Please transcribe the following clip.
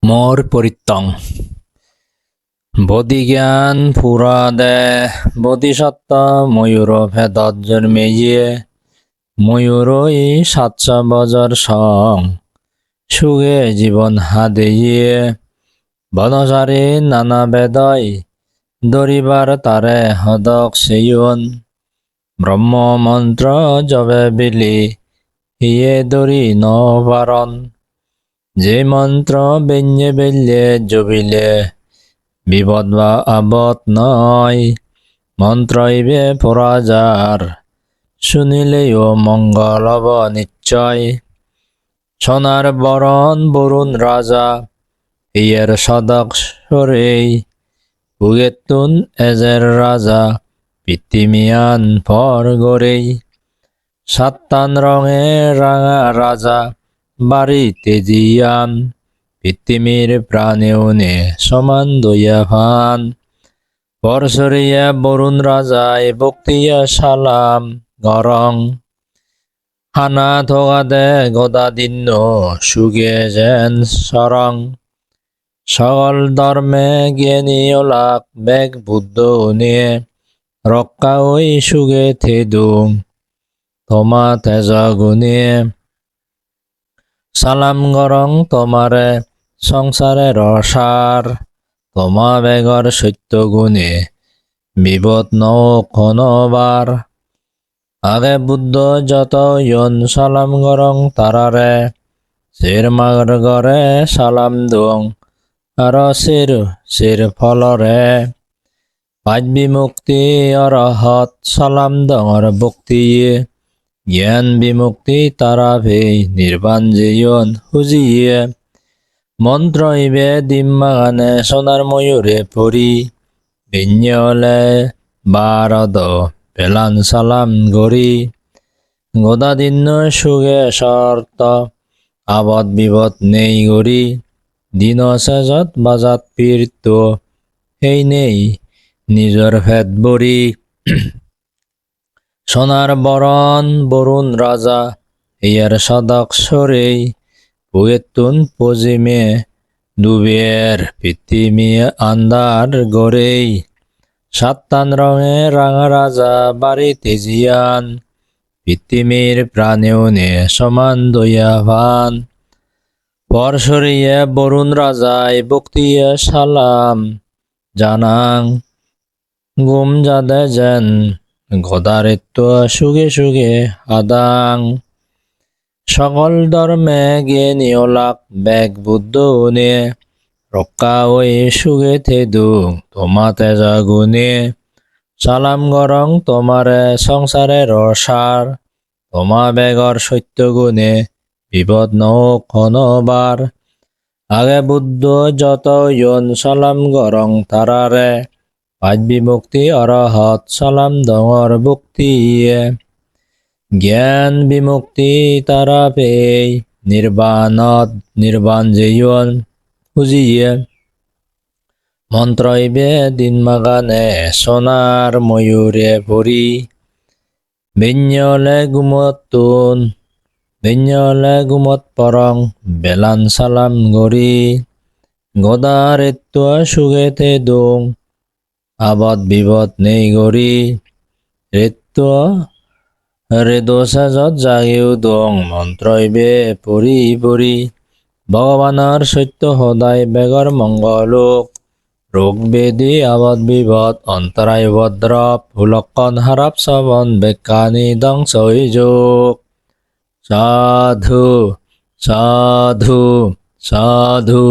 মোর পরিত্তং বোধিজ্ঞান পুরাদে বোধিসত্ত্ব ময়ূর ভেদত জন্মেয়ে ময়ূরই ৭০০ বছর সং সুগে জীবন হাদেয়ে বনচারী নানা বেদই দরিবার তারে হদক সেয়ন ব্রহ্ম মন্ত্র জবে বিলি হিয়ে দরি নবারণ যে মন্ত্র বেঞ্জে বেল্লে জবিলে বিপদ বা আপদ নয় মন্ত্রইবে পরাজার শুনিলেও মঙ্গল হব নিশ্চয় সোনার বরণ বরুণ রাজা ইয়ের সদক সরেই উগেতুন এজের রাজা পিতিমিয়ান পর গরেই সাত্তান রঙে রাঙা রাজা বাড়ি তেজিয়ান পৃথিবীর প্রাণেউনে সমান দইয়া ভান পরশরিয়া বরুণ রাজায় বক্তিয়া সালাম গরং হানা থগাদে গদা দিন্ন সুগে যেন সরং সকল ধর্মে জ্ঞানী ওলাক বেগ বুদ্ধ নিয়ে রক্ষা ওই সুগে থেদুং তোমা তেজ গুণে সালাম গরং তোমারে সংসারে রসার তোমা বেগর সত্য গুণে বিপদ নও কোনবার আগে বুদ্ধ যত ইয়ন সালাম গরং তারারে শির মাগর গরে সালাম দুং আর শির ফলরে পাঁচ বিমুক্তি অরহত সালাম দঙর ভক্তিয়ে জ্ঞান বিমুক্তি তারা ভে নির্বাণ জীবন হুজিয়ে মন্ত্র ইবে দিম্মাগানে সোনার ময়ূরে পরি বিঞ্জলে বারদ পেলান সালাম গরি গোদা দিন্ন সুগে শর্ত আবদ বিপদ নেই গরি দিন সেজত বাজাত পীর্ত এই নেই নিজর ভেদ বরি সোনার বরণ বরুণ রাজা ইয়ার সদক সরেই পুয়েতুন পজিমে দুবের পৃথিবী আন্দার গরেই সাত্তান রঙে রাঙা রাজা বাড়ি তেজিয়ান পৃথিবীর প্রাণেউনে সমান দইয়া ভান পরশরিয়া বরুণ রাজায় বক্তিয়া সালাম জানাং গুম যাদে যেন গদারিত্ব সুগে সুগে আদাং সকল ধর্মে জ্ঞানী ওলাক বেগ বুদ্ধ নে রক্ষা ওই সুগে থেদু তোমা তেজ গুণে সালাম গরং তোমারে সংসারে রসার তোমা বেগর সত্য গুণে বিপদ নও কোনবার আগে বুদ্ধ যত ইয়ন সালাম গরং তারারে পাঁচ বিমুক্তি অরহত সালাম দঙর ভক্তিয়ে জ্ঞান বিমুক্তি তারা পেই নির্বাণত নির্বাণ জীবন হুজিয়ে মন্ত্রইবে দিনমাগানে সোনার ময়ূরে পরি বিঞ্জলে গুমত পরং বেলান সালাম গরি গদারিত্ব সুগে থেদুং আবদ বিপদ নেই গরি ঋত্য হৃদোষাজত জাগিও দং মন্ত্রইবে পরি পরি ভগবানৰ সত্য সদায় বেগৰ মংগলোক ৰোগ বেদি আবদ বিপদ অন্তৰায় উপদ্ৰৱ ভুলক্ষণ হাৰাপ শ্ৰৱণ বেকানি ধ্বংস যোগ সাধু সাধু সাধু।